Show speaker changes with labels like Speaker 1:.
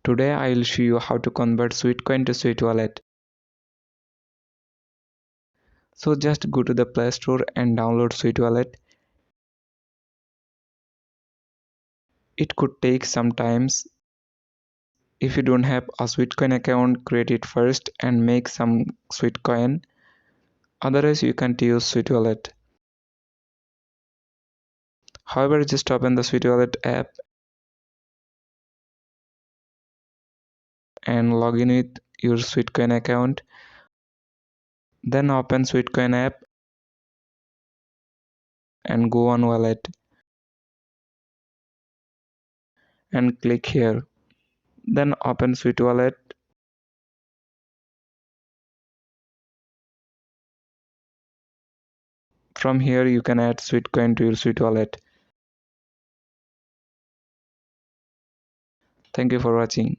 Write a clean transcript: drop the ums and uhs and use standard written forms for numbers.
Speaker 1: Today I will show you how to convert Sweetcoin to Sweet Wallet. So just go to the Play Store and download Sweet Wallet. It could take some time. If you don't have a Sweetcoin account, create it first and make some Sweetcoin. Otherwise you can't use Sweet Wallet. However, just open the Sweet Wallet app and log in with your Sweetcoin account. Then open Sweetcoin app and go on wallet and click here. Then open Sweet Wallet. From here you can add Sweetcoin to your Sweet Wallet. Thank you for watching.